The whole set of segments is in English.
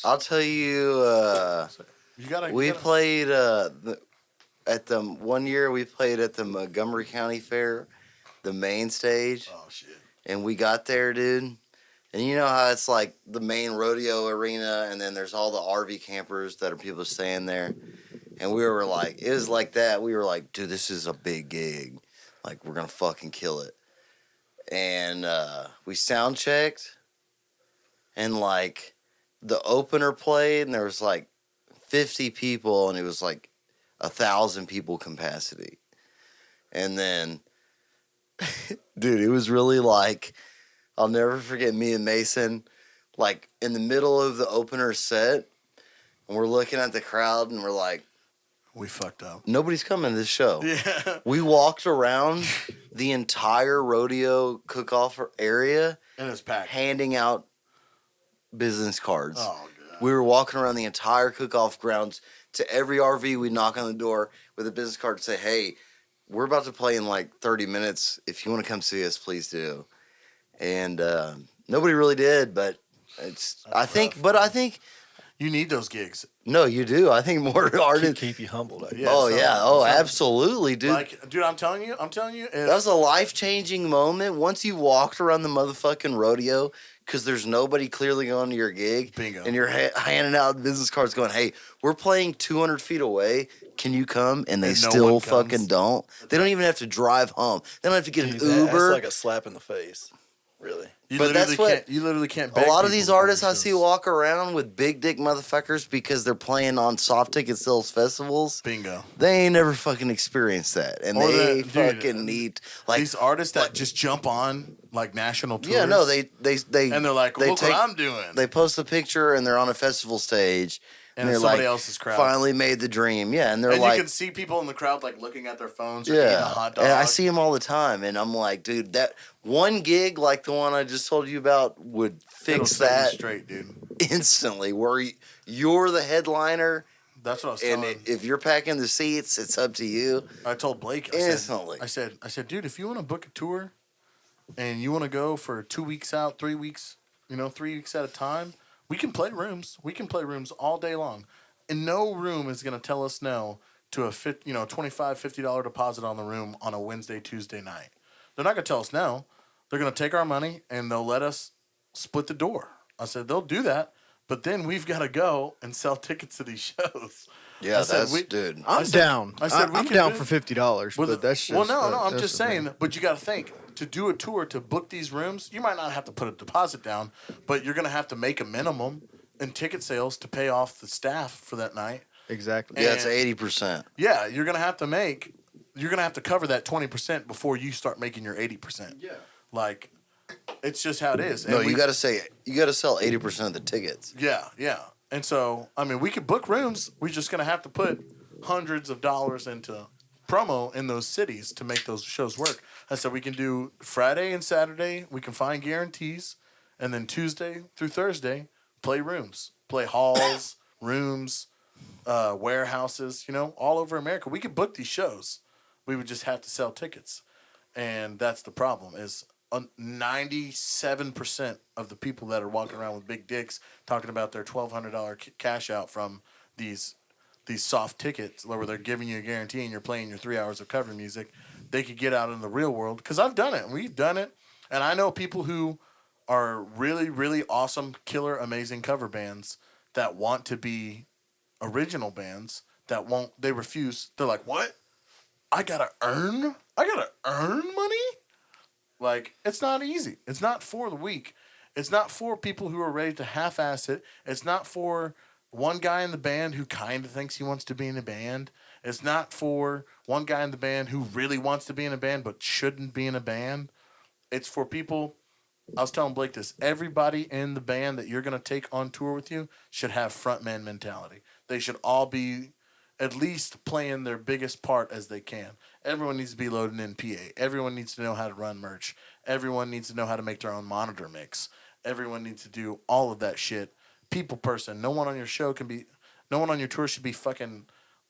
I'll tell you. We played at the one year we played at the Montgomery County Fair, the main stage. Oh shit! And we got there, dude. And you know how it's like the main rodeo arena, and then there's all the RV campers that are people staying there. And we were like, it was like that. We were like, dude, this is a big gig. Like, we're gonna fucking kill it. And we sound checked, and like the opener played, and there was like 50 people, and it was like 1,000 people capacity. And then, dude, it was really like, I'll never forget me and Mason, like in the middle of the opener set, and we're looking at the crowd, and we're like, we fucked up. Nobody's coming to this show. Yeah. We walked around the entire rodeo cook-off area, and it's packed, handing out business cards. Oh, God. We were walking around the entire cook-off grounds. To every RV, we'd knock on the door with a business card and say, hey, we're about to play in like 30 minutes. If you want to come see us, please do. And nobody really did, but I think you need those gigs. No, you do. I think more artists keep you humbled. Yeah, absolutely, dude. Like, dude, I'm telling you, that was a life-changing moment. Once you walked around the motherfucking rodeo, because there's nobody clearly going to your gig. Bingo. And you're handing out business cards going, hey, we're playing 200 feet away. Can you come? And they still fucking don't. They don't even have to drive home. They don't have to get an Uber. That's like a slap in the face, really. You literally can't beg a lot of these artists I see walk around with big dick motherfuckers because they're playing on soft ticket sales festivals. Bingo. They ain't never fucking experienced that. And fucking need like these artists that just jump on like national tours. Yeah, no, they and they're like, look what I'm doing. They post a picture and they're on a festival stage. And they're somebody like, else's crowd. Finally made the dream. Yeah, and they're and like... you can see people in the crowd like looking at their phones or eating a hot dog. And I see them all the time. And I'm like, dude, that one gig like the one I just told you about would fix that straight, dude. Instantly. Where you're the headliner. That's what I was telling. And if you're packing the seats, it's up to you. I told Blake. Instantly. I said, dude, if you want to book a tour and you want to go for 2 weeks out, 3 weeks, 3 weeks at a time, we can play rooms. We can play rooms all day long. And no room is going to tell us no to a $25, $50 deposit on the room on a Wednesday, Tuesday night. They're not going to tell us no. They're going to take our money and they'll let us split the door. I said, they'll do that, but then we've got to go and sell tickets to these shows. Yeah, dude. I'm down. I'm down for $50, but that's just... I'm just saying, but you got to think, to do a tour, to book these rooms, you might not have to put a deposit down, but you're going to have to make a minimum in ticket sales to pay off the staff for that night. Exactly. Yeah, it's 80%. Yeah, you're going to have to cover that 20% before you start making your 80%. Yeah. Like, it's just how it is. No, you got to sell 80% of the tickets. Yeah. And so, I mean, we could book rooms. We're just going to have to put hundreds of dollars into promo in those cities to make those shows work. I said we can do Friday and Saturday. We can find guarantees. And then Tuesday through Thursday, play rooms, play halls, rooms, warehouses, all over America. We could book these shows. We would just have to sell tickets. And that's the problem is 97% of the people that are walking around with big dicks talking about their $1,200 cash out from these soft tickets where they're giving you a guarantee and you're playing your 3 hours of cover music, they could get out in the real world. Because I've done it. And we've done it. And I know people who are really, really awesome, killer, amazing cover bands that want to be original bands that won't, they refuse. They're like, what? I gotta earn money? Like, it's not easy. It's not for the weak. It's not for people who are ready to half-ass it. It's not for one guy in the band who kind of thinks he wants to be in a band. It's not for one guy in the band who really wants to be in a band but shouldn't be in a band. It's for people... I was telling Blake this. Everybody in the band that you're going to take on tour with you should have frontman mentality. They should all be at least playing their biggest part as they can. Everyone needs to be loading in PA. Everyone needs to know how to run merch. Everyone needs to know how to make their own monitor mix. Everyone needs to do all of that shit. People person. No one on your tour should be fucking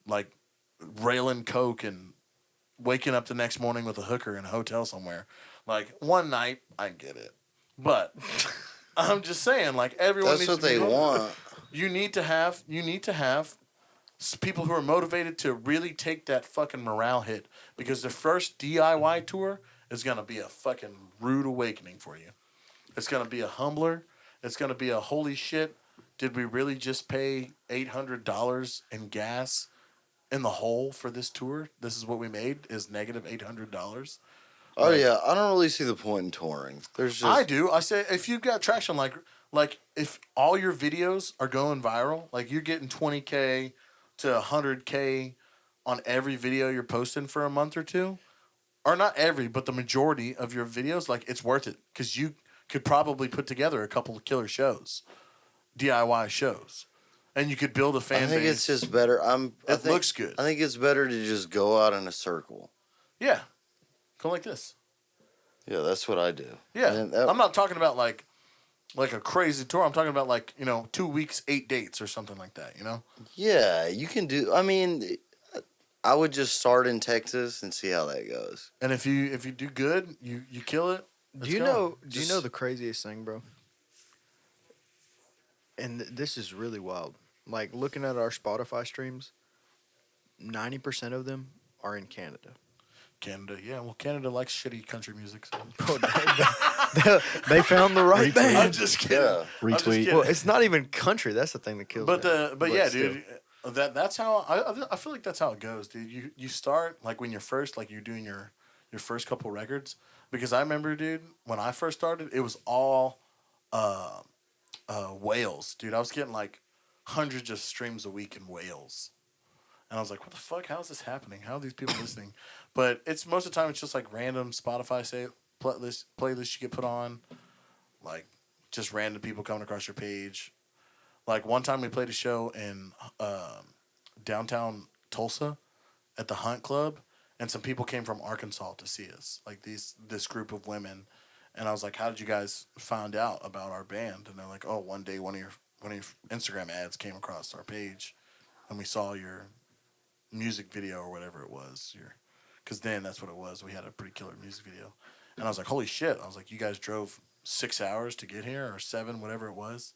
like railing coke and waking up the next morning with a hooker in a hotel somewhere. Like one night, I get it. But I'm just saying, like everyone. That's needs what to be they want. You need to have people who are motivated to really take that fucking morale hit, because the first DIY tour is gonna be a fucking rude awakening for you. It's gonna be a humbler. It's gonna be a holy shit. Did we really just pay $800 in gas in the hole for this tour? This is what we made, is negative $800. Oh yeah, I don't really see the point in touring. There's just I do. I say if you've got traction, like if all your videos are going viral, like you're getting 20K to 100K on every video you're posting for a month or two, or not every, but the majority of your videos, like it's worth it, because you could probably put together a couple of killer shows, DIY shows, and you could build a fan base. I think it's just better. It looks good. I think it's better to just go out in a circle. Yeah, go like this. Yeah, that's what I do. Yeah, I'm not talking about like a crazy tour. I'm talking about 2 weeks, 8 dates or something like that. Yeah, you can do. I mean, I would just start in Texas and see how that goes. And if you do good, you kill it. Do you know the craziest thing, bro? And this is really wild. Like, looking at our Spotify streams, 90% of them are in Canada. Canada, yeah. Well, Canada likes shitty country music. So. Bro, they found the right band. I'm just kidding. Yeah. Retweet. Well, it's not even country. That's the thing that kills me. But yeah, still. Dude. That's how I feel like that's how it goes, dude. You start like when you're first, like you're doing your first couple records. Because I remember, dude, when I first started, it was all Wales, dude. I was getting like hundreds of streams a week in Wales. And I was like, what the fuck? How is this happening? How are these people listening? But it's most of the time it's just like random Spotify playlist you get put on. Like just random people coming across your page. Like one time we played a show in downtown Tulsa at the Hunt Club, and some people came from Arkansas to see us. Like this group of women. And I was like, how did you guys find out about our band? And they're like, oh, one day one of your Instagram ads came across our page, and we saw your music video or whatever it was. Because then that's what it was. We had a pretty killer music video. And I was like, holy shit. I was like, you guys drove 6 hours to get here, or 7, whatever it was.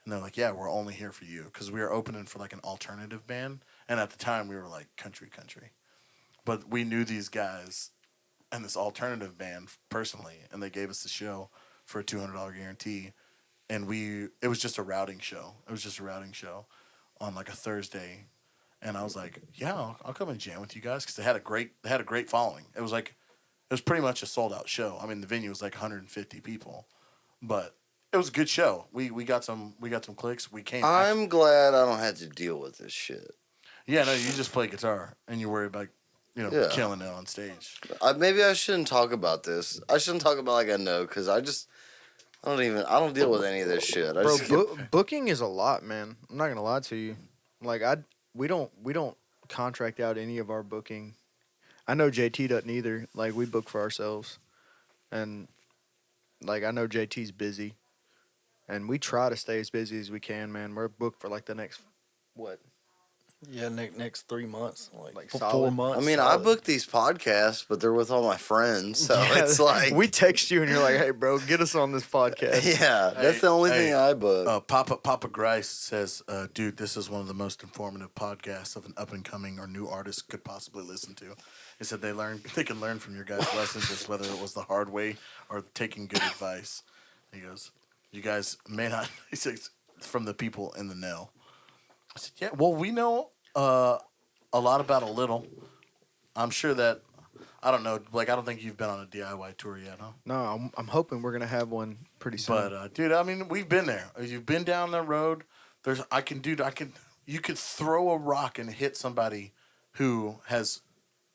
And they're like, yeah, we're only here for you. Because we were opening for like an alternative band. And at the time, we were like country. But we knew these guys and this alternative band personally. And they gave us the show for a $200 guarantee. And it was just a routing show. It was just a routing show on like a Thursday. And I was like, yeah, I'll come and jam with you guys, because they had a great following. It was pretty much a sold out show. I mean, the venue was like 150 people, but it was a good show. We got some clicks. We came. I'm glad I don't have to deal with this shit. Yeah, no, you just play guitar and you worry about killing it on stage. Maybe I shouldn't talk about this. I shouldn't talk about like I know, because I don't deal with any of this shit. Booking is a lot, man. I'm not gonna lie to you. Like we don't contract out any of our booking. I know JT doesn't either. Like, we book for ourselves. And like, I know JT's busy. And we try to stay as busy as we can, man. We're booked for like the next what? Yeah, next 3 months, like 4 solid. months. I mean, I book these podcasts, but they're with all my friends, so it's like we text you and you're like, "Hey, bro, get us on this podcast." Yeah, that's the only thing I book. Papa Grice says, "Dude, this is one of the most informative podcasts of an up and coming or new artist could possibly listen to." He said they can learn from your guys' lessons, just whether it was the hard way or taking good advice. He goes, "You guys may not." He says, "From the people in the know." I said, yeah, well, we know a lot about a little. I'm sure that, I don't know, like, I don't think you've been on a DIY tour yet, huh? No, I'm hoping we're going to have one pretty soon. But, dude, I mean, we've been there. You've been down the road. You could throw a rock and hit somebody who has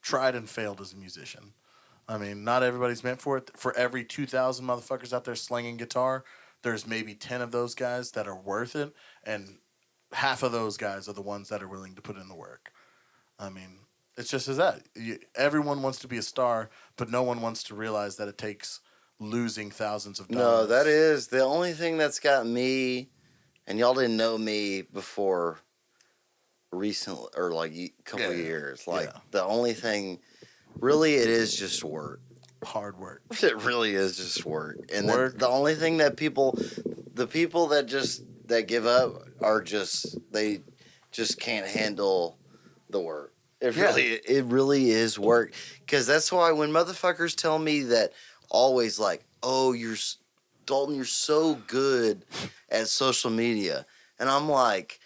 tried and failed as a musician. I mean, not everybody's meant for it. For every 2,000 motherfuckers out there slinging guitar, there's maybe 10 of those guys that are worth it, and half of those guys are the ones that are willing to put in the work. I mean, it's just as that. Everyone wants to be a star, but no one wants to realize that it takes losing thousands of dollars. No, that is the only thing that's got me, and y'all didn't know me before recently, or like a couple of years. Like, the only thing, really, it is just work. Hard work. It really is just work. And the only thing that the people that that give up are they just can't handle the work. It really is work. Because that's why when motherfuckers tell me that always like, oh, Dalton, you're so good at social media. And I'm like,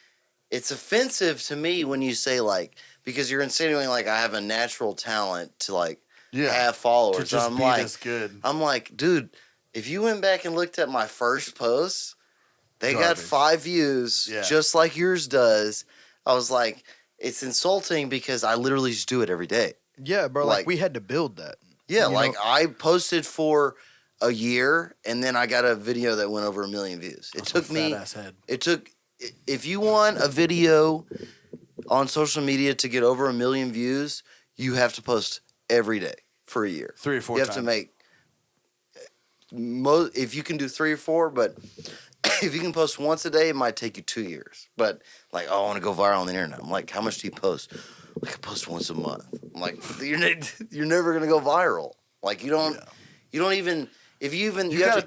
it's offensive to me when you say like, because you're insinuating like I have a natural talent to like have followers. To just I'm be like, this good. I'm like, dude, if you went back and looked at my first post, they got 5 views, just like yours does. I was like, it's insulting because I literally just do it every day. Yeah, bro. Like we had to build that. Yeah, like I posted for a year, and then I got a video that went over 1 million views. It took me. It took. If you want a video on social media to get over 1 million views, you have to post every day for a year. 3 or 4 You have times. to make. If you can do 3 or 4, but if you can post once a day, it might take you 2 years. But like, oh, I want to go viral on the internet. I'm like, how much do you post? Like, I post once a month. I'm like, you're never gonna go viral. Like, you don't even. If you even you gotta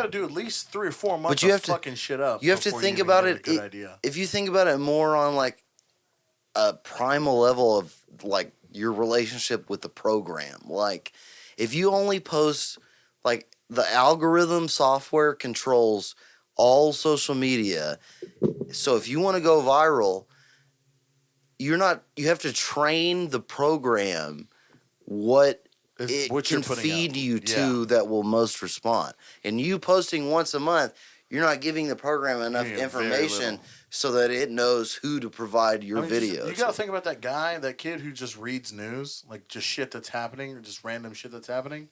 do at least 3 or 4 months. But you have to fucking shit up. You have to think about it. If you think about it more on like a primal level of like your relationship with the program, like if you only post like the algorithm software controls all social media, so if you want to go viral, you have to train the program what it can feed you to that will most respond. And you posting once a month, you're not giving the program enough information so that it knows who to provide your videos. You got to think about that kid who just reads news, like just shit that's happening, or just random shit that's happening.